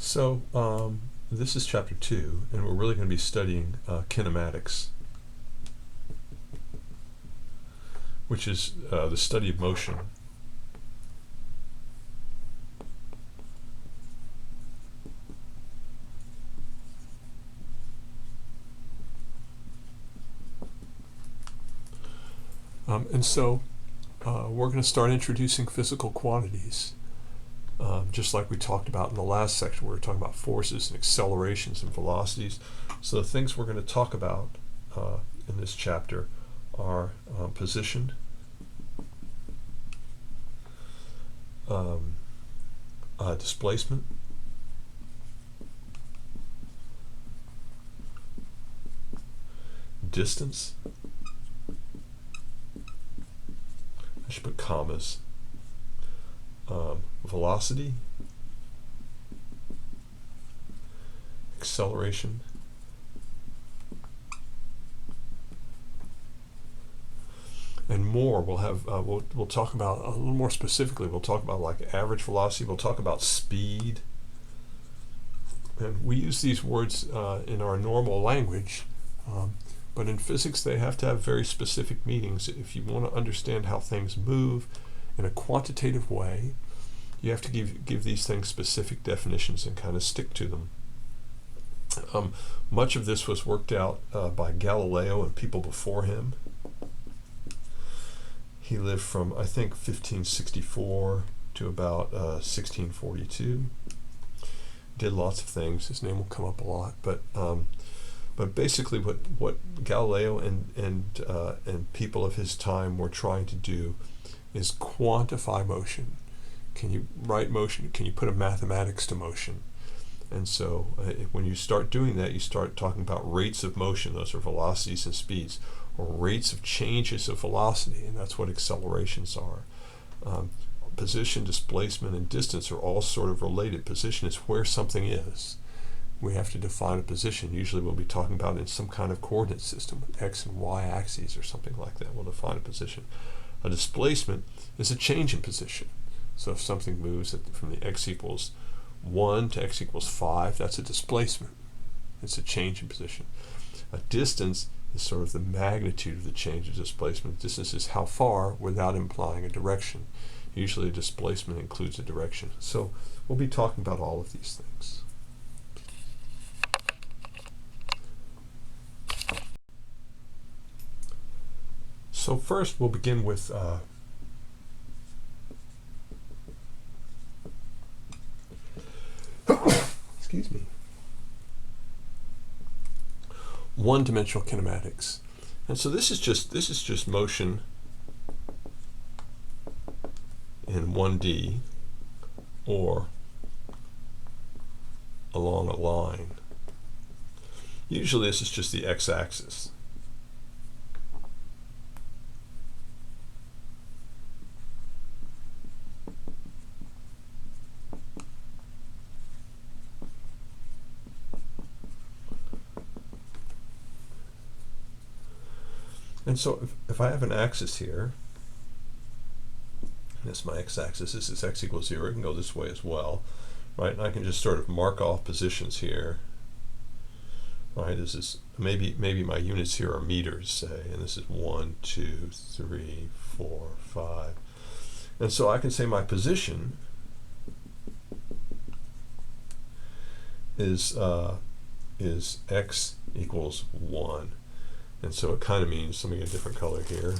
So this is chapter 2, and we're really going to be studying kinematics, which is the study of motion. And so we're going to start introducing physical quantities. Just like we talked about in the last section, we were talking about forces and accelerations and velocities. So the things we're going to talk about in this chapter are position, displacement, distance. I should put commas. Velocity, acceleration, and more. We'll have we'll talk about a little more specifically. We'll talk about like average velocity. We'll talk about speed, and we use these words in our normal language, but in physics they have to have very specific meanings. If you want to understand how things move in a quantitative way, you have to give these things specific definitions and kind of stick to them. Much of this was worked out by Galileo and people before him. He lived from, I think, 1564 to about 1642. Did lots of things. His name will come up a lot, but basically what Galileo and people of his time were trying to do is quantify motion. Can you write motion? Can you put a mathematics to motion? And so when you start doing that, you start talking about rates of motion. Those are velocities and speeds, or rates of changes of velocity, and that's what accelerations are. Position, displacement, and distance are all sort of related. Position is where something is. We have to define a position. Usually we'll be talking about it in some kind of coordinate system, x and y axes or something like that. We'll define a position. A displacement is a change in position. So if something moves from the x equals 1 to x equals 5, that's a displacement. It's a change in position. A distance is sort of the magnitude of the change of displacement. Distance is how far without implying a direction. Usually a displacement includes a direction. So we'll be talking about all of these things. So first we'll begin with excuse me, one-dimensional kinematics. And so this is just motion in 1D or along a line. Usually this is just the x-axis. And so if I have an axis here, and this is my x-axis, this is x equals 0, it can go this way as well, right? And I can just sort of mark off positions here. Right, this is maybe my units here are meters, say, and this is 1, 2, 3, 4, 5. And so I can say my position is x equals 1. And so it kind of means, let me get a different color here,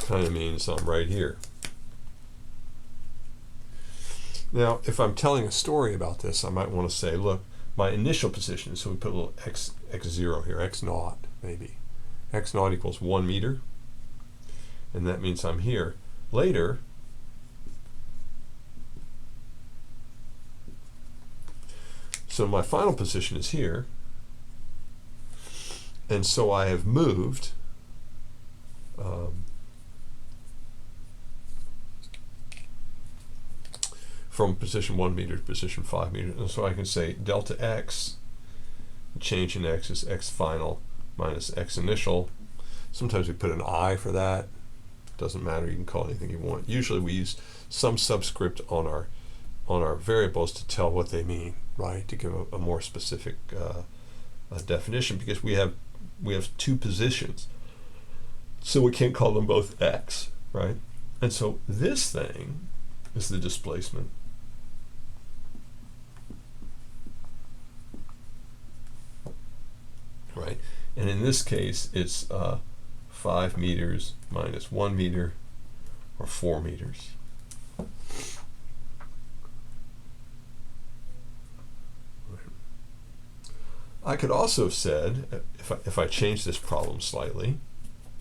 kind of means I'm right here. Now, if I'm telling a story about this, I might want to say, look, my initial position, so we put a little x0 here, x0 maybe. x0 equals 1 meter, and that means I'm here. Later, so my final position is here, and so I have moved from position 1 meter to position 5 meters. And so I can say delta x, change in x is x final minus x initial. Sometimes we put an I for that. Doesn't matter, you can call it anything you want. Usually we use some subscript on on our variables to tell what they mean, right? To give a more specific definition, because we have two positions, so we can't call them both x, right? And so this thing is the displacement. Right? And in this case, it's 5 meters minus 1 meter, or 4 meters. I could also have said, if I change this problem slightly,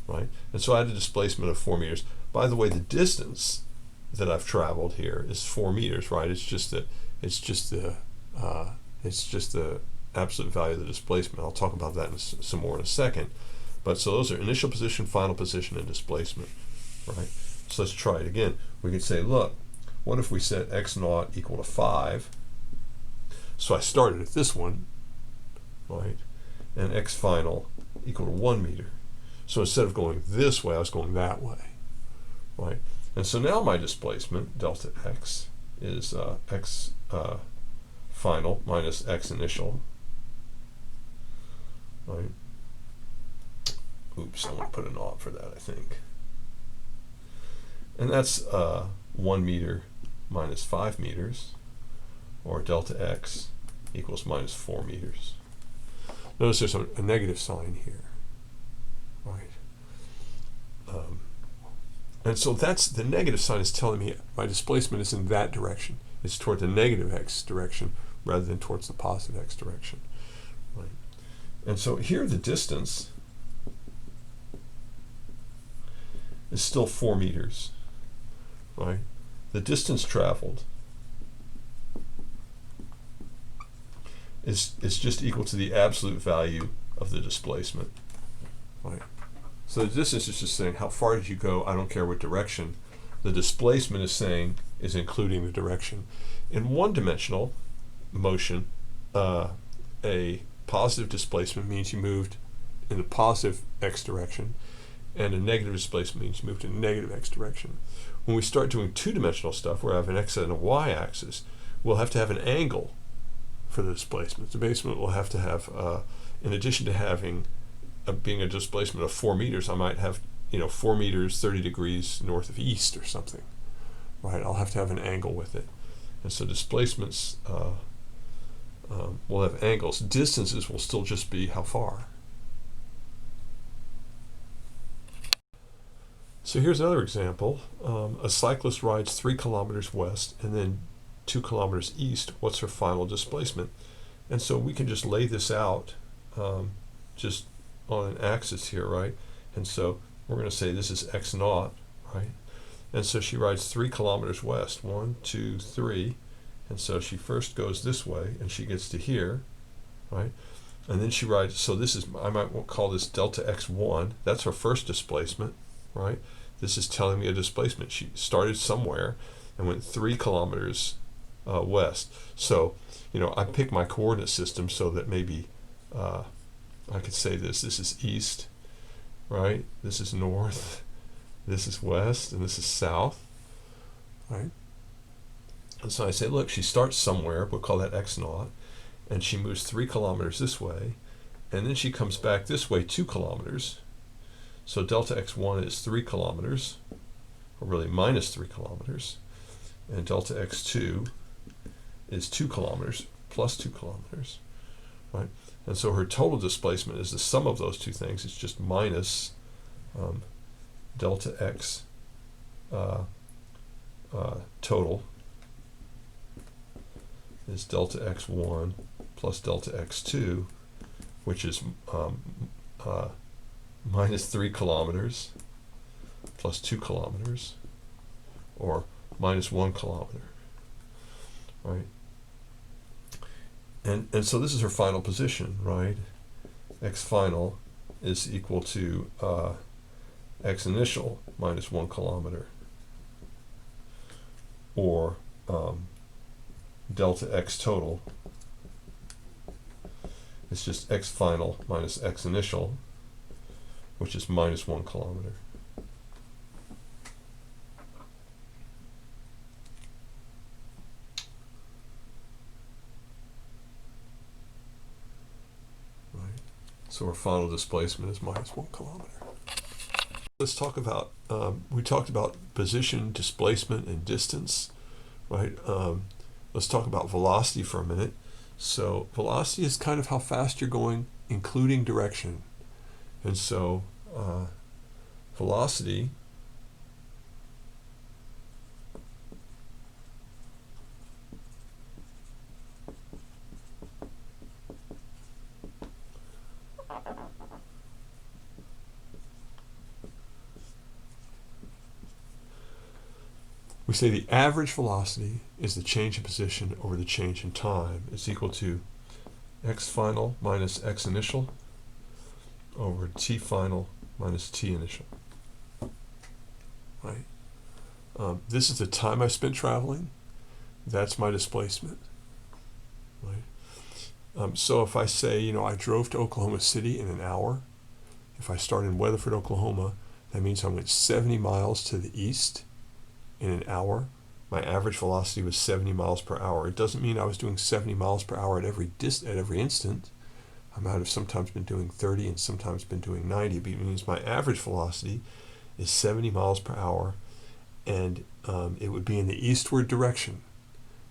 right? And so I had a displacement of 4 meters. By the way, the distance that I've traveled here is 4 meters, right? It's just the absolute value of the displacement. I'll talk about that some more in a second. But so those are initial position, final position, and displacement, right? So let's try it again. We could say, look, what if we set x naught equal to 5? So I started at this one, right? And x final equal to 1 meter. So instead of going this way, I was going that way, right? And so now my displacement, delta x, is x final minus x initial, right? Oops, I want to put a naught for that, I think. And that's 1 meter minus 5 meters, or delta x equals minus 4 meters. Notice there's a negative sign here, right? And so that's the negative sign is telling me my displacement is in that direction. It's toward the negative x direction rather than towards the positive x direction, right? And so here the distance is still 4 meters, right? The distance traveled is just equal to the absolute value of the displacement, right? So the distance is just saying how far did you go, I don't care what direction. The displacement is saying is including the direction. In one-dimensional motion, a positive displacement means you moved in the positive x direction, and a negative displacement means you moved in the negative x direction. When we start doing two-dimensional stuff, where I have an x and a y axis, we'll have to have an angle for the displacement. The displacement will have to have, in addition to having being a displacement of 4 meters, I might have 4 meters 30 degrees north of east or something, right? I'll have to have an angle with it. And so displacements will have angles. Distances will still just be how far. So here's another example. A cyclist rides 3 kilometers west and then 2 kilometers east. What's her final displacement? And so we can just lay this out just on an axis here, right? And so we're going to say this is x naught, right? And so she rides 3 kilometers west, 1, 2, 3. And so she first goes this way and she gets to here, right? And then she rides, so this is, I might call this delta x1. That's her first displacement, right? This is telling me a displacement. She started somewhere and went 3 kilometers west. So, I pick my coordinate system so that maybe I could say this is east, right? This is north, this is west, and this is south, right? And so I say, look, she starts somewhere, we'll call that x naught, and she moves 3 kilometers this way, and then she comes back this way 2 kilometers. So delta x1 is 3 kilometers, or really minus 3 kilometers, and delta x2 is 2 kilometers plus 2 kilometers, right? And so her total displacement is the sum of those two things. It's just minus delta x total is delta x1 plus delta x2, which is minus 3 kilometers plus 2 kilometers, or minus 1 kilometer, right? And so this is her final position, right? X final is equal to x initial minus 1 kilometer, or delta x total is just x final minus x initial, which is minus 1 kilometer. So our final displacement is minus 1 kilometer. Let's talk about, we talked about position, displacement, and distance, right? Let's talk about velocity for a minute. So velocity is kind of how fast you're going, including direction. And so velocity we say the average velocity is the change in position over the change in time. It's equal to x final minus x initial over t final minus t initial. Right? This is the time I spent traveling. That's my displacement. Right? So if I say, you know, I drove to Oklahoma City in an hour, if I start in Weatherford, Oklahoma, that means I went 70 miles to the east in an hour. My average velocity was 70 miles per hour. It doesn't mean I was doing 70 miles per hour at every instant. I might have sometimes been doing 30 and sometimes been doing 90, but it means my average velocity is 70 miles per hour, and it would be in the eastward direction.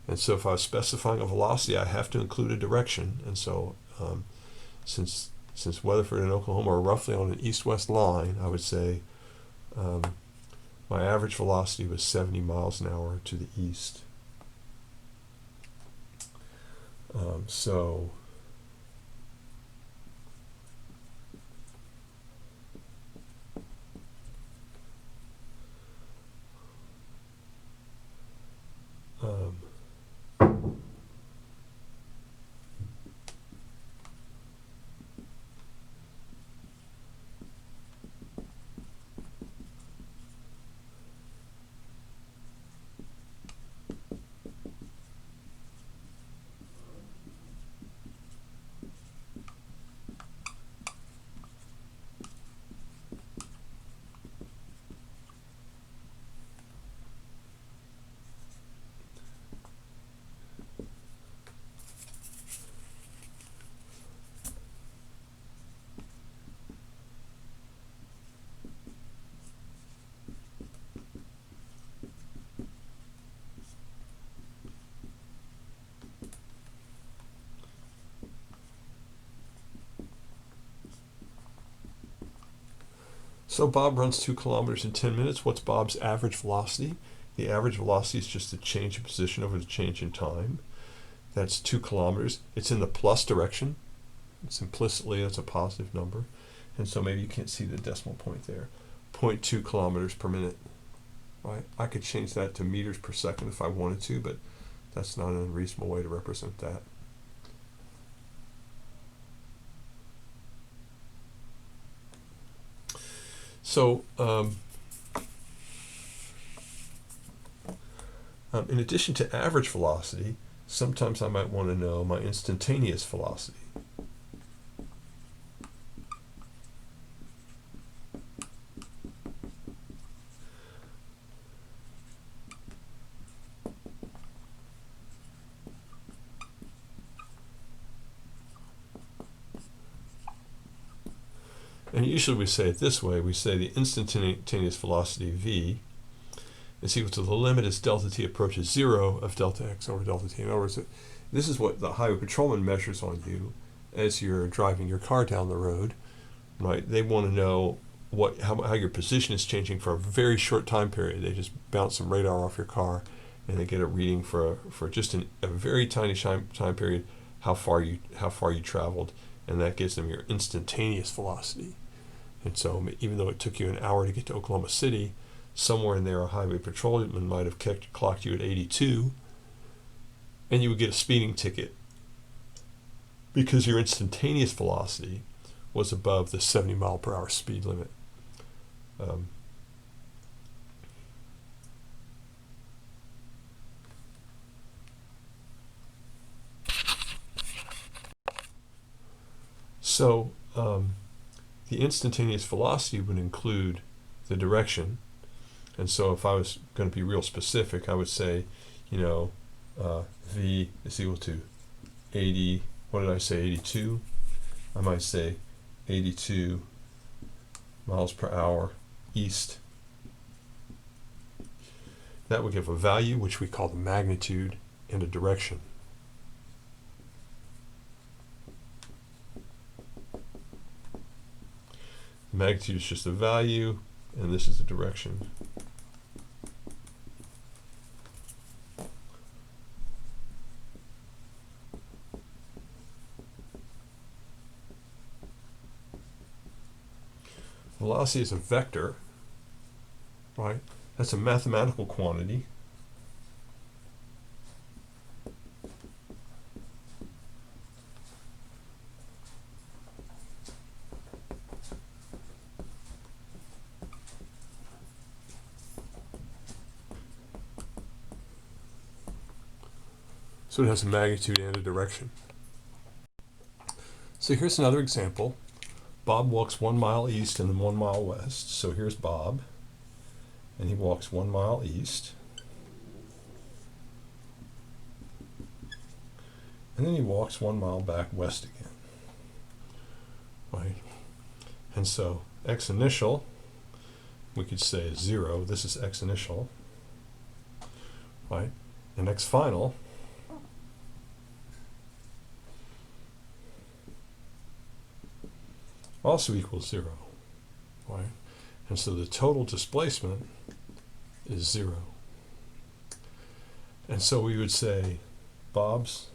And so if I was specifying a velocity, I have to include a direction. And so since Weatherford and Oklahoma are roughly on an east-west line, I would say my average velocity was 70 miles an hour to the east. So Bob runs 2 kilometers in 10 minutes. What's Bob's average velocity? The average velocity is just the change in position over the change in time. That's 2 kilometers. It's in the plus direction. It's implicitly, that's a positive number. And so maybe you can't see the decimal point there. 0.2 kilometers per minute. Right? I could change that to meters per second if I wanted to, but that's not an unreasonable way to represent that. So in addition to average velocity, sometimes I might want to know my instantaneous velocity. And usually we say it this way. We say the instantaneous velocity v is equal to the limit as delta t approaches 0 of delta x over delta t. In other words, this is what the highway patrolman measures on you as you're driving your car down the road. Right? They want to know how your position is changing for a very short time period. They just bounce some radar off your car, and they get a reading for just a very tiny time period how far you traveled, and that gives them your instantaneous velocity. And so even though it took you an hour to get to Oklahoma City, somewhere in there a highway patrolman might have clocked you at 82, and you would get a speeding ticket because your instantaneous velocity was above the 70 mile per hour speed limit. So the instantaneous velocity would include the direction. And so if I was going to be real specific, I would say, you know, v is equal to 80, what did I say, 82? I might say 82 miles per hour east. That would give a value which we call the magnitude and a direction. The magnitude is just a value, and this is the direction. Velocity is a vector, right? That's a mathematical quantity. So it has a magnitude and a direction. So here's another example. Bob walks 1 mile east and then 1 mile west. So here's Bob, and he walks 1 mile east. And then he walks 1 mile back west again. Right? And so x initial, we could say is 0. This is x initial. Right? And x final also equals 0, right? And so the total displacement is 0. And so we would say Bob's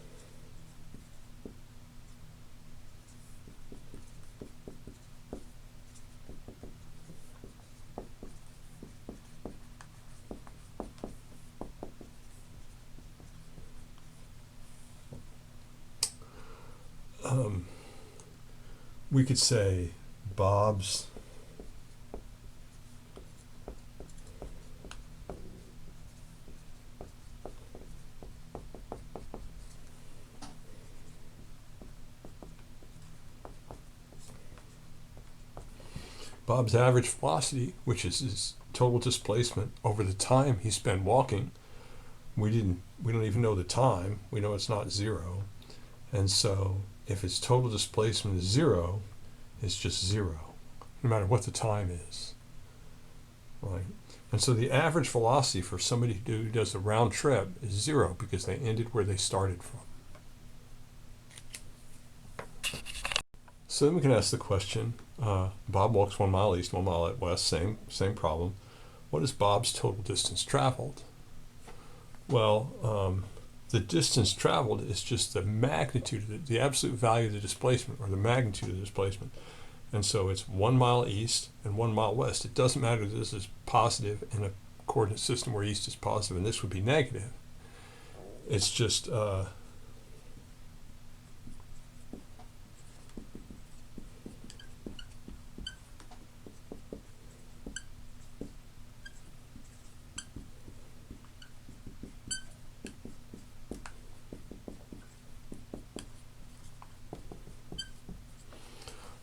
we could say Bob's average velocity, which is his total displacement over the time he spent walking. We don't even know the time. We know it's not 0. And so if its total displacement is 0, it's just 0, no matter what the time is, right? And so the average velocity for somebody who does a round trip is 0 because they ended where they started from. So then we can ask the question, Bob walks 1 mile east, 1 mile west, same problem. What is Bob's total distance traveled? Well, the distance traveled is just the magnitude, the absolute value of the displacement, or the magnitude of the displacement. And so it's 1 mile east and 1 mile west. It doesn't matter that this is positive in a coordinate system where east is positive and this would be negative. It's just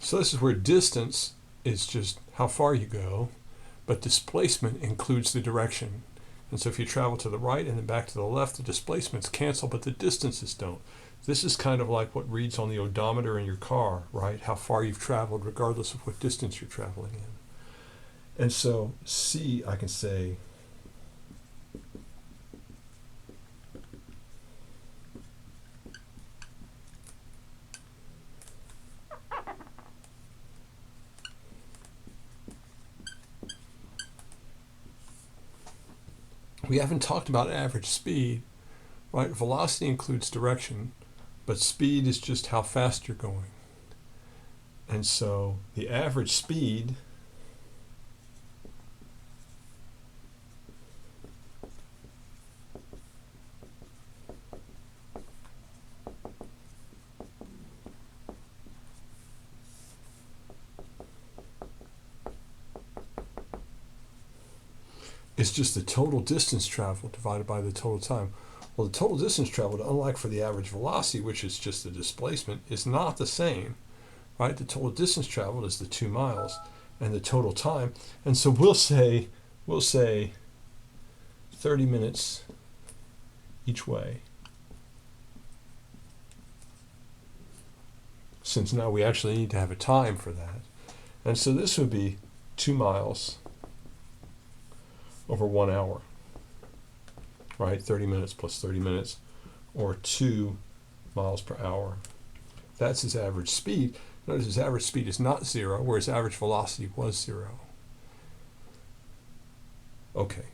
so this is where distance is just how far you go, but displacement includes the direction. And so if you travel to the right and then back to the left, the displacements cancel, but the distances don't. This is kind of like what reads on the odometer in your car, right? How far you've traveled, regardless of what distance you're traveling in. And so C, I can say we haven't talked about average speed, right? Velocity includes direction, but speed is just how fast you're going. And so the average speed is just the total distance traveled divided by the total time. Well, the total distance traveled, unlike for the average velocity, which is just the displacement, is not the same, right? The total distance traveled is the 2 miles and the total time. And so we'll say 30 minutes each way. since now we actually need to have a time for that. And so this would be 2 miles over 1 hour, right? 30 minutes plus 30 minutes, or 2 miles per hour. That's his average speed. Notice his average speed is not 0, whereas average velocity was 0. Okay.